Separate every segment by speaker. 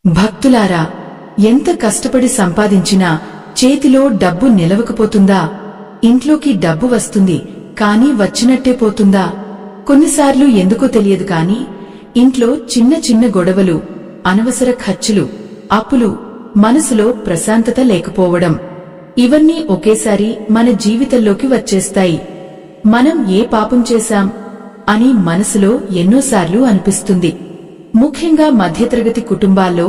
Speaker 1: భక్తులారా, ఎంత కష్టపడి సంపాదించినా చేతిలో డబ్బు నిలవకపోతుందా? ఇంట్లోకి డబ్బు వస్తుంది, కానీ వచ్చినట్టే పోతుందా? కొన్నిసార్లు ఎందుకో తెలియదు కాని ఇంట్లో చిన్న చిన్న గొడవలు, అనవసర ఖర్చులు, అప్పులు, మనసులో ప్రశాంతత లేకపోవడం, ఇవన్నీ ఒకేసారి మన జీవితంలోకి వచ్చేస్తాయి. మనం ఏ పాపం చేశాం అని మనసులో ఎన్నోసార్లు అనిపిస్తుంది. ముఖ్యంగా మధ్యతరగతి కుటుంబాల్లో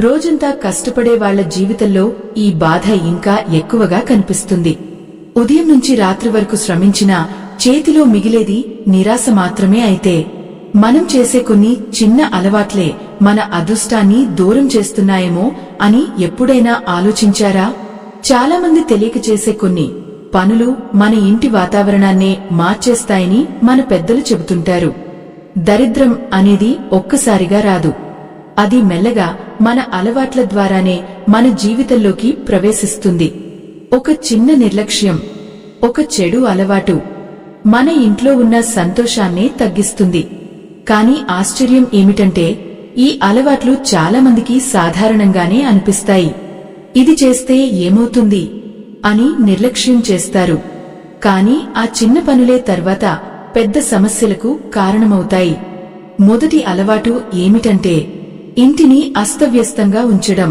Speaker 1: రోజంతా కష్టపడే వాళ్ల జీవితంలో ఈ బాధ ఇంకా ఎక్కువగా కనిపిస్తుంది. ఉదయం నుంచి రాత్రి వరకు శ్రమించినా చేతిలో మిగిలేది నిరాశ మాత్రమే. అయితే మనం చేసే కొన్ని చిన్న అలవాట్లే మన అదృష్టాన్ని దూరం చేస్తున్నాయేమో అని ఎప్పుడైనా ఆలోచించారా? చాలామంది తెలియక చేసే కొన్ని పనులు మన ఇంటి వాతావరణాన్నే మార్చేస్తాయని మన పెద్దలు చెబుతుంటారు. దరిద్రం అనేది ఒక్కసారిగా రాదు. అది మెల్లగా మన అలవాట్ల ద్వారానే మన జీవితంలోకి ప్రవేశిస్తుంది. ఒక చిన్న నిర్లక్ష్యం, ఒక చెడు అలవాటు మన ఇంట్లో ఉన్న సంతోషాన్నే తగ్గిస్తుంది. కాని ఆశ్చర్యం ఏమిటంటే ఈ అలవాట్లు చాలామందికి సాధారణంగానే అనిపిస్తాయి. ఇది చేస్తే ఏమవుతుంది అని నిర్లక్ష్యం చేస్తారు. కాని ఆ చిన్న పనులే తర్వాత పెద్ద సమస్యలకు కారణమవుతాయి. మొదటి అలవాటు ఏమిటంటే ఇంటిని అస్తవ్యస్తంగా ఉంచడం.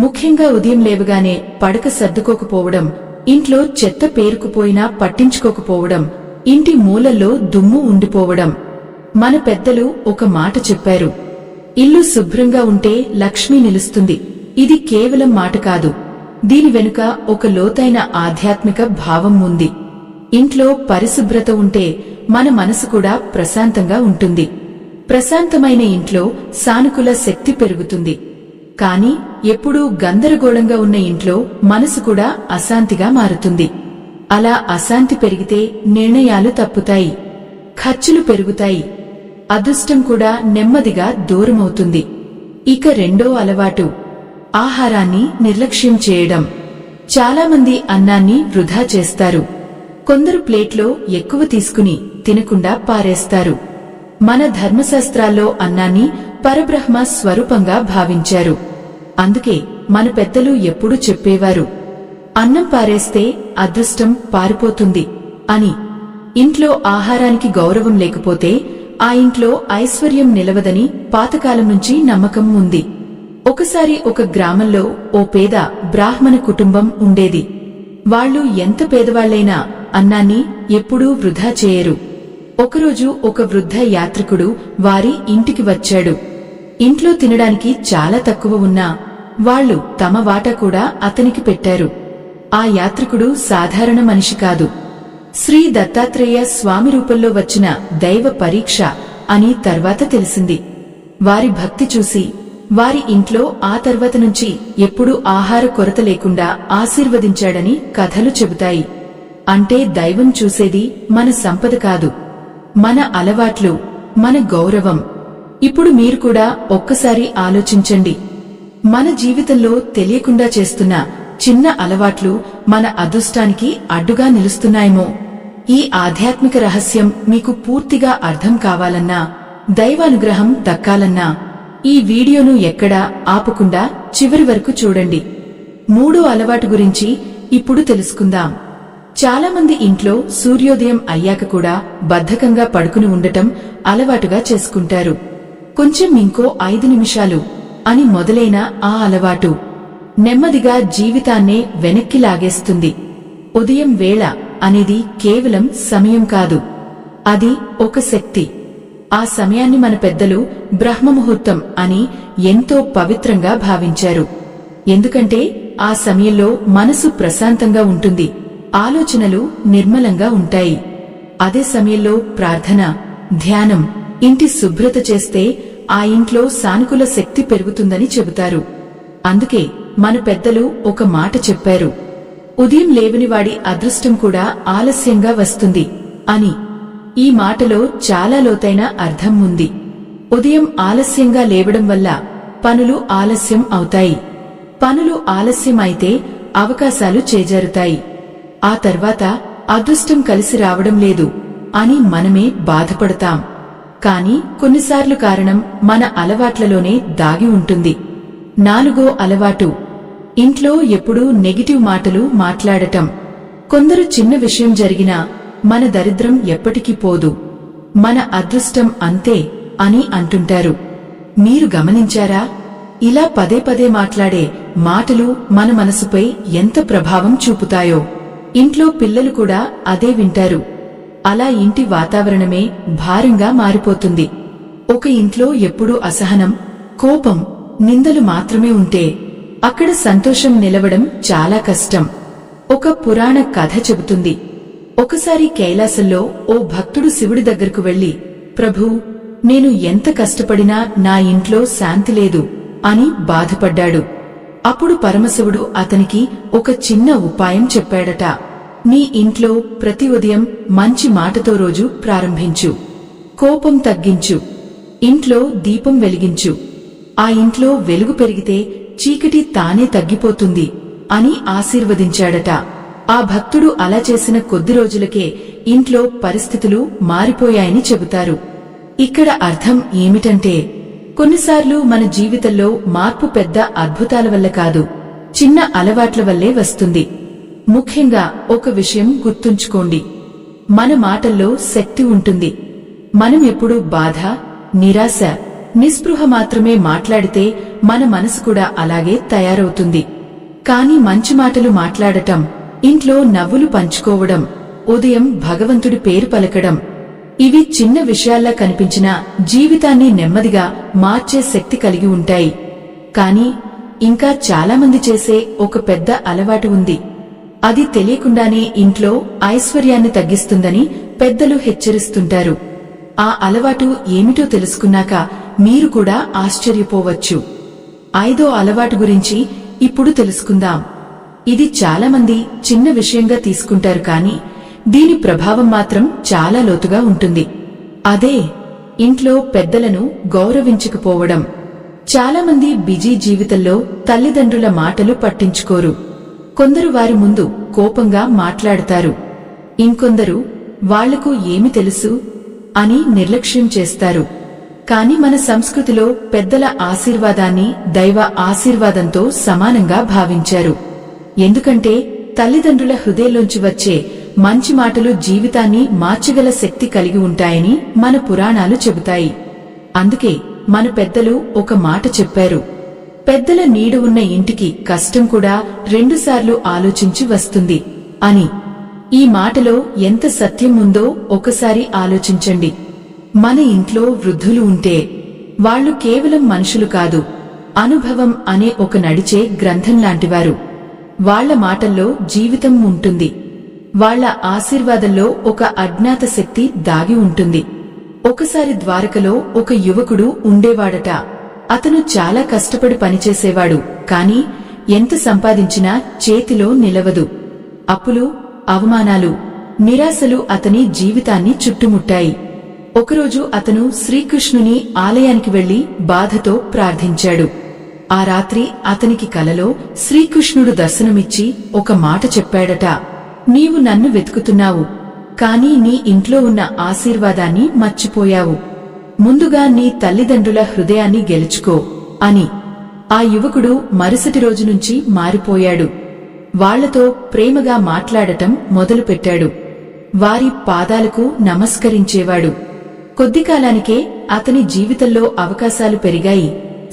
Speaker 1: ముఖ్యంగా ఉదయం లేవగానే పడక సర్దుకోకపోవడం, ఇంట్లో చెత్త పేరుకుపోయినా పట్టించుకోకపోవడం, ఇంటి మూలల్లో దుమ్ము ఉండిపోవడం. మన పెద్దలు ఒక మాట చెప్పారు, ఇల్లు శుభ్రంగా ఉంటే లక్ష్మి నిలుస్తుంది. ఇది కేవలం మాట కాదు, దీని వెనుక ఒక లోతైన ఆధ్యాత్మిక భావం ఉంది. ఇంట్లో పరిశుభ్రత ఉంటే మన మనసు కూడా ప్రశాంతంగా ఉంటుంది. ప్రశాంతమైన ఇంట్లో సానుకూల శక్తి పెరుగుతుంది. కాని ఎప్పుడూ గందరగోళంగా ఉన్న ఇంట్లో మనసు కూడా అశాంతిగా మారుతుంది. అలా అశాంతి పెరిగితే నిర్ణయాలు తప్పుతాయి, ఖర్చులు పెరుగుతాయి, అదృష్టం కూడా నెమ్మదిగా దూరమవుతుంది. ఇక రెండో అలవాటు ఆహారాన్ని నిర్లక్ష్యం చేయడం. చాలామంది అన్నాన్ని వృధా చేస్తారు. కొందరు ప్లేట్లో ఎక్కువ తీసుకుని తినకుండా పారేస్తారు. మన ధర్మశాస్త్రాల్లో అన్నాన్ని పరబ్రహ్మ స్వరూపంగా భావించారు. అందుకే మన పెద్దలు ఎప్పుడూ చెప్పేవారు, అన్నం పారేస్తే అదృష్టం పారిపోతుంది అని. ఇంట్లో ఆహారానికి గౌరవం లేకపోతే ఆ ఇంట్లో ఐశ్వర్యం నిలవదని పాతకాలం నుంచి నమ్మకం ఉంది. ఒకసారి ఒక గ్రామంలో ఓ పేద బ్రాహ్మణ కుటుంబం ఉండేది. వాళ్లు ఎంత పేదవాళ్లైనా అన్నాన్ని ఎప్పుడూ వృధా చేయరు. ఒకరోజు ఒక వృద్ధ యాత్రికుడు వారి ఇంటికి వచ్చాడు. ఇంట్లో తినడానికి చాలా తక్కువ ఉన్నా వాళ్లు తమ వాటా కూడా అతనికి పెట్టారు. ఆ యాత్రికుడు సాధారణ మనిషి కాదు, శ్రీ దత్తాత్రేయ స్వామి రూపంలో వచ్చిన దైవ పరీక్ష అని తర్వాత తెలిసింది. వారి భక్తి చూసి వారి ఇంట్లో ఆ తర్వాత నుంచి ఎప్పుడూ ఆహార కొరత లేకుండా ఆశీర్వదించాడని కథలు చెబుతాయి. అంటే దైవం చూసేది మన సంపద కాదు, మన అలవాట్లు, మన గౌరవం. ఇప్పుడు మీరు కూడా ఒక్కసారి ఆలోచించండి, మన జీవితంలో తెలియకుండా చేస్తున్న చిన్న అలవాట్లు మన అదృష్టానికి అడ్డుగా నిలుస్తున్నాయేమో. ఈ ఆధ్యాత్మిక రహస్యం మీకు పూర్తిగా అర్థం కావాలన్నా, దైవానుగ్రహం దక్కాలన్నా ఈ వీడియోను ఎక్కడా ఆపకుండా చివరి వరకు చూడండి. మూడో అలవాటు గురించి ఇప్పుడు తెలుసుకుందాం. చాలామంది ఇంట్లో సూర్యోదయం అయ్యాక కూడా బద్ధకంగా పడుకుని ఉండటం అలవాటుగా చేసుకుంటారు. కొంచెం ఇంకో 5 నిమిషాలు అని మొదలైన ఆ అలవాటు నెమ్మదిగా జీవితాన్నే వెనక్కి లాగేస్తుంది. ఉదయం వేళ అనేది కేవలం సమయం కాదు, అది ఒక శక్తి. ఆ సమయాన్ని మన పెద్దలు బ్రహ్మముహూర్తం అని ఎంతో పవిత్రంగా భావించారు. ఎందుకంటే ఆ సమయంలో మనసు ప్రశాంతంగా ఉంటుంది, ఆలోచనలు నిర్మలంగా ఉంటాయి. అదే సమయంలో ప్రార్థన, ధ్యానం, ఇంటి శుభ్రత చేస్తే ఆ ఇంట్లో సానుకూల శక్తి పెరుగుతుందని చెబుతారు. అందుకే మన పెద్దలు ఒక మాట చెప్పారు, ఉదయం లేవనివాడి అదృష్టం కూడా ఆలస్యంగా వస్తుంది అని. ఈ మాటలో చాలా లోతైన అర్థం ఉంది. ఉదయం ఆలస్యంగా లేవడం వల్ల పనులు ఆలస్యం అవుతాయి. పనులు ఆలస్యం అయితే అవకాశాలు చేజారుతాయి. ఆ తర్వాత అదృష్టం కలిసి రావడం లేదు అని మనమే బాధపడతాం. కాని కొన్నిసార్లు కారణం మన అలవాట్లలోనే దాగి ఉంటుంది. నాలుగో అలవాటు, ఇంట్లో ఎప్పుడూ నెగిటివ్ మాటలు మాట్లాడటం. కొందరు చిన్న విషయం జరిగినా మన దరిద్రం ఎప్పటికీ పోదు, మన అదృష్టం అంతే అని అంటుంటారు. మీరు గమనించారా? ఇలా పదే పదే మాట్లాడే మాటలు మన మనసుపై ఎంత ప్రభావం చూపుతాయో. ఇంట్లో పిల్లలు కూడా అదే వింటారు. అలా ఇంటి వాతావరణమే భారంగా మారిపోతుంది. ఒక ఇంట్లో ఎప్పుడూ అసహనం, కోపం, నిందలు మాత్రమే ఉంటే అక్కడ సంతోషం నిలవడం చాలా కష్టం. ఒక పురాణ కథ చెబుతుంది. ఒకసారి కైలాసంలో ఓ భక్తుడు శివుడి దగ్గరకు వెళ్లి, ప్రభూ, నేను ఎంత కష్టపడినా నా ఇంట్లో శాంతి లేదు అని బాధపడ్డాడు. అప్పుడు పరమశివుడు అతనికి ఒక చిన్న ఉపాయం చెప్పాడట. నీ ఇంట్లో ప్రతి ఉదయం మంచి మాటతో రోజు ప్రారంభించు. కోపం తగ్గించు. ఇంట్లో దీపం వెలిగించు. ఆ ఇంట్లో వెలుగు పెరిగితే చీకటి తానే తగ్గిపోతుంది అని ఆశీర్వదించాడట. ఆ భక్తుడు అలా చేసిన కొద్ది రోజులకే ఇంట్లో పరిస్థితులు మారిపోయాయని చెబుతారు. ఇక్కడ అర్థం ఏమిటంటే, కొన్నిసార్లు మన జీవితంలో మార్పు పెద్ద అద్భుతాల వల్ల కాదు, చిన్న అలవాట్ల వల్లే వస్తుంది. ముఖ్యంగా ఒక విషయం గుర్తుంచుకోండి, మన మాటల్లో శక్తి ఉంటుంది. మనం ఎప్పుడూ బాధ, నిరాశ, నిస్పృహ మాత్రమే మాట్లాడితే మన మనసు కూడా అలాగే తయారవుతుంది. కాని మంచి మాటలు మాట్లాడటం, ఇంట్లో నవ్వులు పంచుకోవడం, ఉదయం భగవంతుడి పేరు పలకడం, ఇవి చిన్న విషయాల్లా కనిపించినా జీవితాన్ని నెమ్మదిగా మార్చే శక్తి కలిగి ఉంటాయి. కాని ఇంకా చాలామంది చేసే ఒక పెద్ద అలవాటు ఉంది. అది తెలియకుండానే ఇంట్లో ఐశ్వర్యాన్ని తగ్గిస్తుందని పెద్దలు హెచ్చరిస్తుంటారు. ఆ అలవాటు ఏమిటో తెలుసుకున్నాక మీరు కూడా ఆశ్చర్యపోవచ్చు. ఐదో అలవాటు గురించి ఇప్పుడు తెలుసుకుందాం. ఇది చాలామంది చిన్న విషయంగా తీసుకుంటారు, కానీ దీని ప్రభావం మాత్రం చాలా లోతుగా ఉంటుంది. అదే ఇంట్లో పెద్దలను గౌరవించకపోవడం. చాలామంది బిజీ జీవితంలో తల్లిదండ్రుల మాటలు పట్టించుకోరు. కొందరు వారి ముందు కోపంగా మాట్లాడతారు. ఇంకొందరు వాళ్లకు ఏమి తెలుసు అని నిర్లక్ష్యం చేస్తారు. కాని మన సంస్కృతిలో పెద్దల ఆశీర్వాదాన్ని దైవ ఆశీర్వాదంతో సమానంగా భావించారు. ఎందుకంటే తల్లిదండ్రుల హృదయంలోంచి వచ్చే మంచి మాటలు జీవితాన్ని మార్చగల శక్తి కలిగి ఉంటాయని మన పురాణాలు చెబుతాయి. అందుకే మన పెద్దలు ఒక మాట చెప్పారు, పెద్దల నీడ ఉన్న ఇంటికి కష్టం కూడా రెండుసార్లు ఆలోచించి వస్తుంది అని. ఈ మాటలో ఎంత సత్యం ఉందో ఒకసారి ఆలోచించండి. మన ఇంట్లో వృద్ధులు ఉంటే వాళ్లు కేవలం మనుషులు కాదు, అనుభవం అనే ఒక నడిచే గ్రంథం లాంటివారు. వాళ్ల మాటల్లో జీవితం ఉంటుంది. వాళ్ల ఆశీర్వాదంలో ఒక అజ్ఞాత శక్తి దాగి ఉంటుంది. ఒకసారి ద్వారకలో ఒక యువకుడు ఉండేవాడట. అతను చాలా కష్టపడి పనిచేసేవాడు, కాని ఎంత సంపాదించినా చేతిలో నిలవదు. అప్పులు, అవమానాలు, నిరాశలు అతని జీవితాన్ని చుట్టుముట్టాయి. ఒకరోజు అతను శ్రీకృష్ణుని ఆలయానికి వెళ్లి బాధతో ప్రార్థించాడు. ఆ రాత్రి అతనికి కలలో శ్రీకృష్ణుడు దర్శనమిచ్చి ఒక మాట చెప్పాడట, నీవు నన్ను వెతుకుతున్నావు, కాని నీ ఇంట్లో ఉన్న ఆశీర్వాదాన్ని మర్చిపోయావు. ముందుగా నీ తల్లిదండ్రుల హృదయాన్ని గెలుచుకో అని. ఆ యువకుడు మరుసటి రోజు నుంచి మారిపోయాడు. వాళ్లతో ప్రేమగా మాట్లాడటం మొదలుపెట్టాడు. వారి పాదాలకు నమస్కరించేవాడు. కొద్ది కాలానికే అతని జీవితంలో అవకాశాలు పెరిగాయి,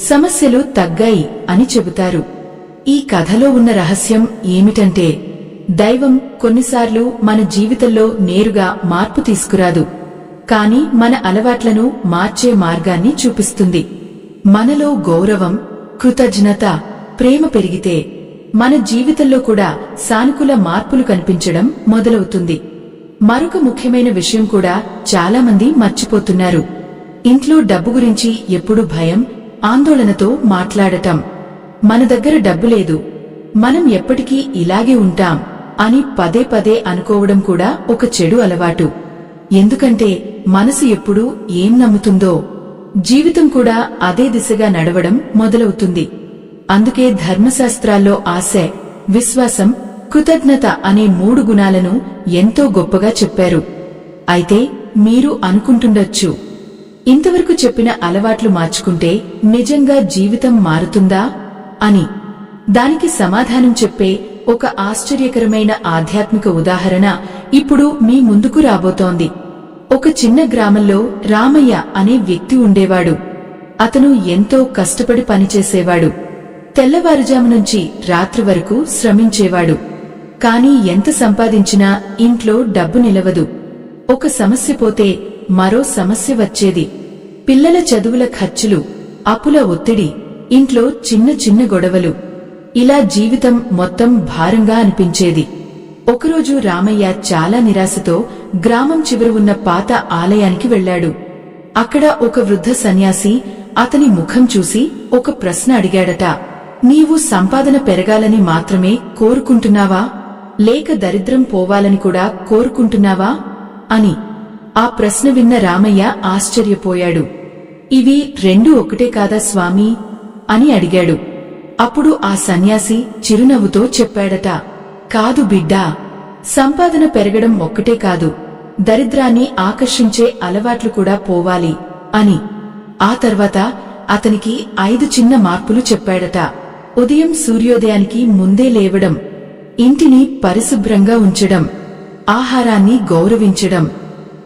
Speaker 1: సమస్యలు తగ్గాయి అని చెబుతారు. ఈ కథలో ఉన్న రహస్యం ఏమిటంటే, దైవం కొన్నిసార్లు మన జీవితంలో నేరుగా మార్పు తీసుకురాదు, కాని మన అలవాట్లను మార్చే మార్గాన్ని చూపిస్తుంది. మనలో గౌరవం, కృతజ్ఞత, ప్రేమ పెరిగితే మన జీవితంలో కూడా సానుకూల మార్పులు కనిపించడం మొదలవుతుంది. మరొక ముఖ్యమైన విషయం కూడా చాలామంది మర్చిపోతున్నారు. ఇంట్లో డబ్బు గురించి ఎప్పుడు భయం, ఆందోళనతో మాట్లాడటం. మన దగ్గర డబ్బు లేదు, మనం ఎప్పటికీ ఇలాగే ఉంటాం అని పదే పదే అనుకోవడం కూడా ఒక చెడు అలవాటు. ఎందుకంటే మనసు ఎప్పుడూ ఏం నమ్ముతుందో జీవితం కూడా అదే దిశగా నడవడం మొదలవుతుంది. అందుకే ధర్మశాస్త్రాల్లో ఆశ, విశ్వాసం, కృతజ్ఞత అనే 3 గుణాలను ఎంతో గొప్పగా చెప్పారు. అయితే మీరు అనుకుంటుండొచ్చు, ఇంతవరకు చెప్పిన అలవాట్లు మార్చుకుంటే నిజంగా జీవితం మారుతుందా అని. దానికి సమాధానం చెప్పే ఒక ఆశ్చర్యకరమైన ఆధ్యాత్మిక ఉదాహరణ ఇప్పుడు మీ ముందుకు రాబోతోంది. ఒక చిన్న గ్రామంలో రామయ్య అనే వ్యక్తి ఉండేవాడు. అతను ఎంతో కష్టపడి పనిచేసేవాడు. తెల్లవారుజాము నుంచి రాత్రి వరకు శ్రమించేవాడు. కాని ఎంత సంపాదించినా ఇంట్లో డబ్బు నిలవదు. ఒక సమస్య పోతే మరో సమస్య వచ్చేది. పిల్లల చదువుల ఖర్చులు, అప్పుల ఒత్తిడి, ఇంట్లో చిన్న చిన్న గొడవలు, ఇలా జీవితం మొత్తం భారంగా అనిపించేది. ఒకరోజు రామయ్య చాలా నిరాశతో గ్రామం చివర ఉన్న పాత ఆలయానికి వెళ్లాడు. అక్కడ ఒక వృద్ధ సన్యాసి అతని ముఖం చూసి ఒక ప్రశ్న అడిగాడట. నీవు సంపాదన పెరగాలని మాత్రమే కోరుకుంటున్నావా, లేక దరిద్రం పోవాలని కూడా కోరుకుంటున్నావా అని. ఆ ప్రశ్న విన్న రామయ్య ఆశ్చర్యపోయాడు. ఇవి రెండూ ఒకటే కాదా స్వామీ అని అడిగాడు. అప్పుడు ఆ సన్యాసి చిరునవ్వుతో చెప్పాడట, కాదు బిడ్డా, సంపాదన పెరగడం ఒక్కటే కాదు, దరిద్రాన్ని ఆకర్షించే అలవాట్లు కూడా పోవాలి అని. ఆ తర్వాత అతనికి 5 చిన్న మార్పులు చెప్పాడట. ఉదయం సూర్యోదయానికి ముందే లేవడం, ఇంటిని పరిశుభ్రంగా ఉంచడం, ఆహారాన్ని గౌరవించడం,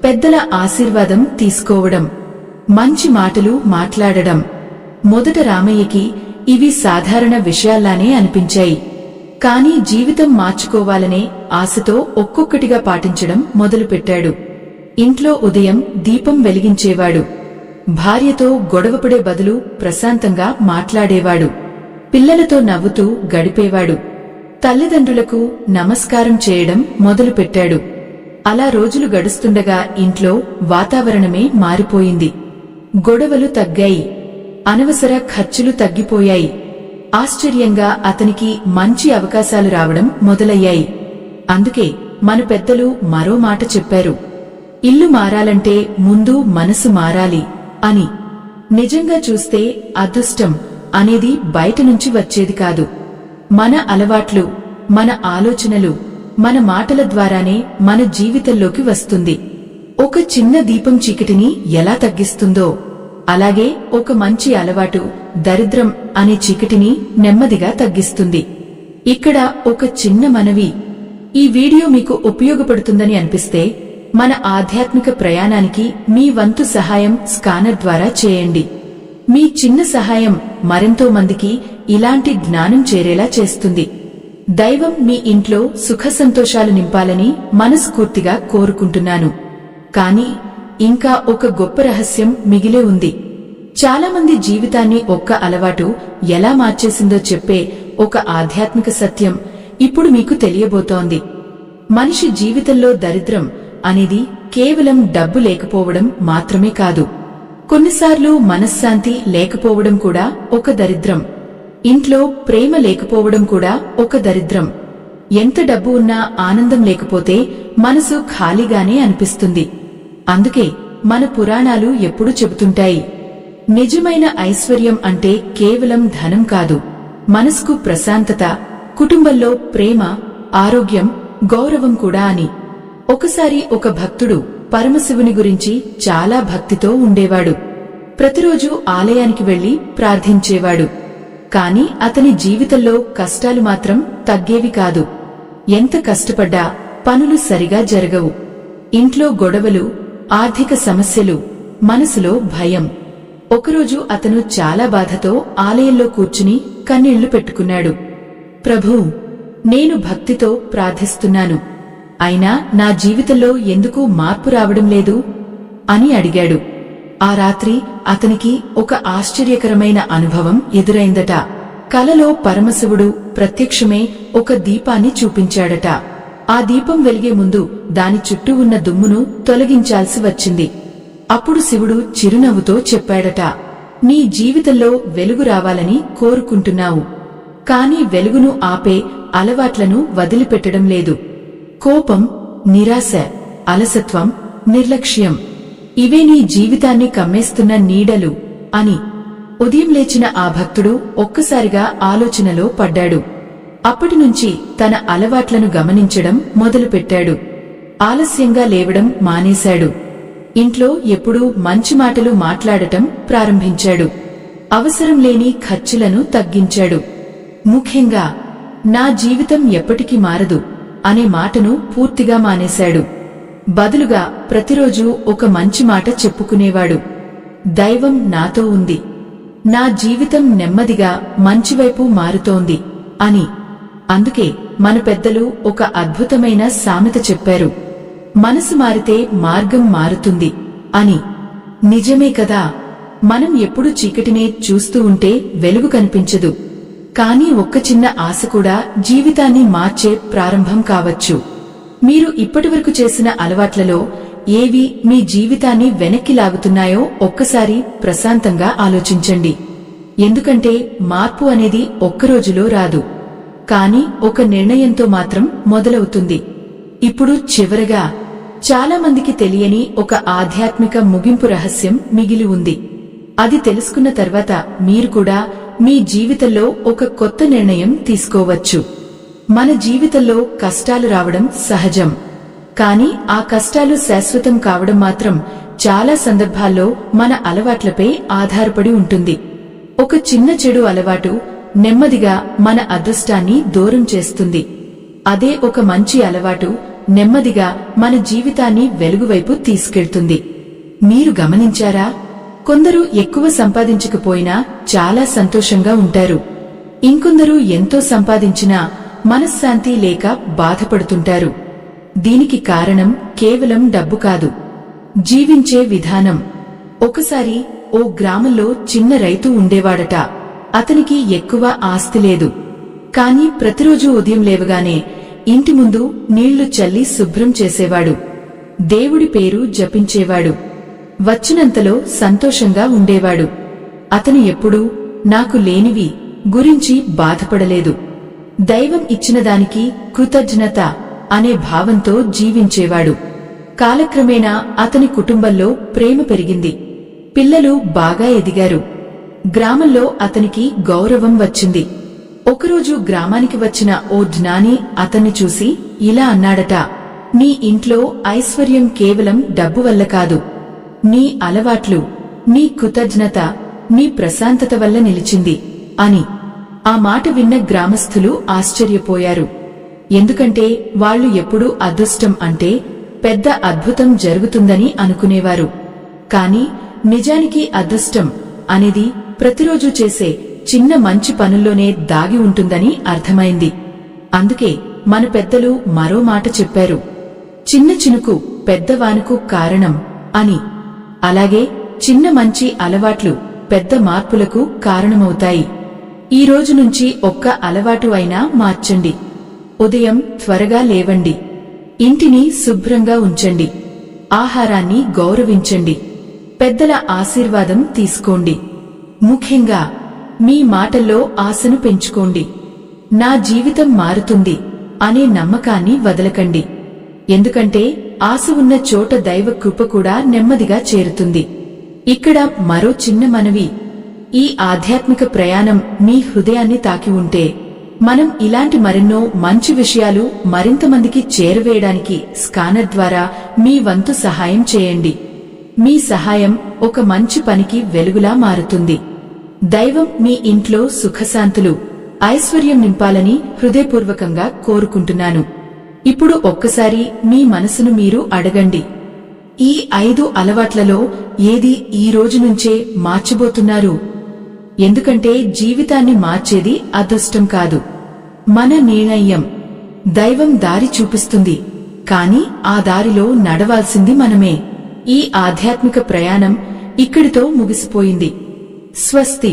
Speaker 1: పెద్దల ఆశీర్వాదం తీసుకోవడం, మంచి మాటలు మాట్లాడడం. మొదట రామయ్యకి ఇవి సాధారణ విషయాల్లానే అనిపించాయి. కాని జీవితం మార్చుకోవాలనే ఆశతో ఒక్కొక్కటిగా పాటించడం మొదలుపెట్టాడు. ఇంట్లో ఉదయం దీపం వెలిగించేవాడు. భార్యతో గొడవపడే బదులు ప్రశాంతంగా మాట్లాడేవాడు. పిల్లలతో నవ్వుతూ గడిపేవాడు. తల్లిదండ్రులకు నమస్కారం చేయడం మొదలుపెట్టాడు. అలా రోజులు గడుస్తుండగా ఇంట్లో వాతావరణమే మారిపోయింది. గొడవలు తగ్గాయి. అనవసర ఖర్చులు తగ్గిపోయాయి. ఆశ్చర్యంగా అతనికి మంచి అవకాశాలు రావడం మొదలయ్యాయి. అందుకే మన పెద్దలు మరో మాట చెప్పారు, ఇల్లు మారాలంటే ముందు మనసు మారాలి అని. నిజంగా చూస్తే అదృష్టం అనేది బయట నుంచి వచ్చేది కాదు. మన అలవాట్లు, మన ఆలోచనలు, మన మాటల ద్వారానే మన జీవితంలోకి వస్తుంది. ఒక చిన్న దీపం చీకటిని ఎలా తగ్గిస్తుందో, అలాగే ఒక మంచి అలవాటు దరిద్రం అనే చీకటిని నెమ్మదిగా తగ్గిస్తుంది. ఇక్కడ ఒక చిన్న మనవి. ఈ వీడియో మీకు ఉపయోగపడుతుందని అనిపిస్తే మన ఆధ్యాత్మిక ప్రయాణానికి మీ వంతు సహాయం స్కానర్ ద్వారా చేయండి. మీ చిన్న సహాయం మరెంతో మందికి ఇలాంటి జ్ఞానం చేరేలా చేస్తుంది. దైవం మీ ఇంట్లో సుఖ సంతోషాలు నింపాలని మనస్ఫూర్తిగా కోరుకుంటున్నాను. కాని ఇంకా ఒక గొప్ప రహస్యం మిగిలే ఉంది. చాలామంది జీవితాన్ని ఒక్క అలవాటు ఎలా మార్చేసిందో చెప్పే ఒక ఆధ్యాత్మిక సత్యం ఇప్పుడు మీకు తెలియబోతోంది. మనిషి జీవితంలో దరిద్రం అనేది కేవలం డబ్బు లేకపోవడం మాత్రమే కాదు. కొన్నిసార్లు మనశ్శాంతి లేకపోవడం కూడా ఒక దరిద్రం. ఇంట్లో ప్రేమ లేకపోవడం కూడా ఒక దరిద్రం. ఎంత డబ్బు ఉన్నా ఆనందం లేకపోతే మనసు ఖాళీగానే అనిపిస్తుంది. అందుకే మన పురాణాలు ఎప్పుడూ చెబుతుంటాయి, నిజమైన ఐశ్వర్యం అంటే కేవలం ధనం కాదు, మనసుకు ప్రశాంతత, కుటుంబంలో ప్రేమ, ఆరోగ్యం, గౌరవం కూడా అని. ఒకసారి ఒక భక్తుడు పరమశివుని గురించి చాలా భక్తితో ఉండేవాడు. ప్రతిరోజు ఆలయానికి వెళ్లి ప్రార్థించేవాడు. కాని అతని జీవితంలో కష్టాలు మాత్రం తగ్గేవి కాదు. ఎంత కష్టపడ్డా పనులు సరిగా జరగవు. ఇంట్లో గొడవలు, ఆర్థిక సమస్యలు, మనసులో భయం. ఒకరోజు అతను చాలా బాధతో ఆలయంలో కూర్చుని కన్నీళ్లు పెట్టుకున్నాడు. ప్రభూ, నేను భక్తితో ప్రార్థిస్తున్నాను, అయినా నా జీవితంలో ఎందుకు మార్పు రావడం లేదు అని అడిగాడు. ఆ రాత్రి అతనికి ఒక ఆశ్చర్యకరమైన అనుభవం ఎదురైందట. కలలో పరమశివుడు ప్రత్యక్షమే ఒక దీపాన్ని చూపించాడట. ఆ దీపం వెలిగే ముందు దాని చుట్టూ ఉన్న దుమ్మును తొలగించాల్సి వచ్చింది. అప్పుడు శివుడు చిరునవ్వుతో చెప్పాడట, నీ జీవితంలో వెలుగు రావాలని కోరుకుంటున్నావు, కాని వెలుగును ఆపే అలవాట్లను వదిలిపెట్టడం లేదు. కోపం, నిరాశ, అలసత్వం, నిర్లక్ష్యం, ఇవే నీ జీవితాన్ని కమ్మేస్తున్న నీడలు అని. ఉదయం లేచిన ఆ భక్తుడు ఒక్కసారిగా ఆలోచనలో పడ్డాడు. అప్పటినుంచి తన అలవాట్లను గమనించడం మొదలుపెట్టాడు. ఆలస్యంగా లేవడం మానేశాడు. ఇంట్లో ఎప్పుడూ మంచి మాటలు మాట్లాడటం ప్రారంభించాడు. అవసరం లేని ఖర్చులను తగ్గించాడు. ముఖ్యంగా నా జీవితం ఎప్పటికీ మారదు అనే మాటను పూర్తిగా మానేశాడు. బదులుగా ప్రతిరోజూ ఒక మంచి మాట చెప్పుకునేవాడు. దైవం నాతో ఉంది, నా జీవితం నెమ్మదిగా మంచివైపు మారుతోంది అని. అందుకే మన పెద్దలు ఒక అద్భుతమైన సామెత చెప్పారు, మనసు మారితే మార్గం మారుతుంది అని. నిజమే కదా. మనం ఎప్పుడు చీకటినే చూస్తూ ఉంటే వెలుగు కనిపించదు. కానీ ఒక్క చిన్న ఆశ కూడా జీవితాన్ని మార్చే ప్రారంభం కావచ్చు. మీరు ఇప్పటివరకు చేసిన అలవాట్లలో ఏవి మీ జీవితాన్ని వెనక్కి లాగుతున్నాయో ఒక్కసారి ప్రశాంతంగా ఆలోచించండి. ఎందుకంటే మార్పు అనేది ఒక్కరోజులో రాదు, కానీ ఒక నిర్ణయంతో మాత్రం మొదలవుతుంది. ఇప్పుడు చివరగా చాలా మందికి తెలియని ఒక ఆధ్యాత్మిక ముగింపు రహస్యం మిగిలి ఉంది. అది తెలుసుకున్న తర్వాత మీరు కూడా మీ జీవితంలో ఒక కొత్త నిర్ణయం తీసుకోవచ్చు. మన జీవితంలో కష్టాలు రావడం సహజం, కానీ ఆ కష్టాలు శాశ్వతం కావడం మాత్రం చాలా సందర్భాల్లో మన అలవాట్లపై ఆధారపడి ఉంటుంది. ఒక చిన్న చెడు అలవాటు నెమ్మదిగా మన అదృష్టాన్ని దూరం చేస్తుంది. అదే ఒక మంచి అలవాటు నెమ్మదిగా మన జీవితాన్ని వెలుగువైపు తీసుకెళ్తుంది. మీరు గమనించారా? కొందరు ఎక్కువ సంపాదించకపోయినా చాలా సంతోషంగా ఉంటారు. ఇంకొందరు ఎంతో సంపాదించినా మనశ్శాంతి లేక బాధపడుతుంటారు. దీనికి కారణం కేవలం డబ్బు కాదు, జీవించే విధానం. ఒకసారి ఓ గ్రామంలో చిన్న రైతు ఉండేవాడట. అతనికి ఎక్కువ ఆస్తి లేదు, కాని ప్రతిరోజూ ఉదయం లేవగానే ఇంటి ముందు నీళ్లు చల్లి శుభ్రం చేసేవాడు. దేవుడి పేరు జపించేవాడు. వచ్చినంతలో సంతోషంగా ఉండేవాడు. అతను ఎప్పుడూ నాకు లేనివి గురించి బాధపడలేదు. దైవం ఇచ్చిన దానికి కృతజ్ఞత అనే భావంతో జీవించేవాడు. కాలక్రమేణా అతని కుటుంబంలో ప్రేమ పెరిగింది. పిల్లలు బాగా ఎదిగారు. గ్రామంలో అతనికి గౌరవం వచ్చింది. ఒకరోజు గ్రామానికి వచ్చిన ఓ జ్ఞాని అతన్ని చూసి ఇలా అన్నాడట, నీ ఇంట్లో ఐశ్వర్యం కేవలం డబ్బు వల్ల కాదు, నీ అలవాట్లు, నీ కృతజ్ఞత, నీ ప్రశాంతత వల్ల నిలిచింది అని. ఆ మాట విన్న గ్రామస్థులు ఆశ్చర్యపోయారు. ఎందుకంటే వాళ్లు ఎప్పుడూ అదృష్టం అంటే పెద్ద అద్భుతం జరుగుతుందని అనుకునేవారు. కాని నిజానికి అదృష్టం అనేది ప్రతిరోజు చేసే చిన్న మంచి పనుల్లోనే దాగి ఉంటుందని అర్థమైంది. అందుకే మన పెద్దలు మరో మాట చెప్పారు, చిన్న చినుకు పెద్దవానుకు కారణం అని. అలాగే చిన్న మంచి అలవాట్లు పెద్ద మార్పులకు కారణమవుతాయి. ఈ రోజు నుంచి ఒక్క అలవాటు అయినా మార్చండి. ఉదయం త్వరగా లేవండి, ఇంటిని శుభ్రంగా ఉంచండి, ఆహారాన్ని గౌరవించండి, పెద్దల ఆశీర్వాదం తీసుకోండి. ముఖ్యంగా మీ మాటల్లో ఆశను పెంచుకోండి. నా జీవితం మారుతుంది అనే నమ్మకాన్ని వదలకండి. ఎందుకంటే ఆశ ఉన్న చోట దైవ కృప కూడా నెమ్మదిగా చేరుతుంది. ఇక్కడ మరో చిన్న మనవి, ఈ ఆధ్యాత్మిక ప్రయాణం మీ హృదయాన్ని తాకి ఉంటే మనం ఇలాంటి మరెన్నో మంచి విషయాలు మరింత మందికి చేరవేయడానికి స్కానర్ ద్వారా మీ వంతు సహాయం చేయండి. మీ సహాయం ఒక మంచి పనికి వెలుగులా మారుతుంది. దైవం మీ ఇంట్లో సుఖశాంతులు, ఐశ్వర్యం నింపాలని హృదయపూర్వకంగా కోరుకుంటున్నాను. ఇప్పుడు ఒక్కసారి మీ మనసును మీరు అడగండి, ఈ 5 అలవాట్లలో ఏది ఈ రోజు నుంచే మార్చబోతున్నారు? ఎందుకంటే జీవితాన్ని మార్చేది అదృష్టం కాదు, మన నిర్ణయం. దైవం దారి చూపిస్తుంది, కాని ఆ దారిలో నడవాల్సింది మనమే. ఈ ఆధ్యాత్మిక ప్రయాణం ఇక్కడితో ముగిసిపోయింది. స్వస్తి.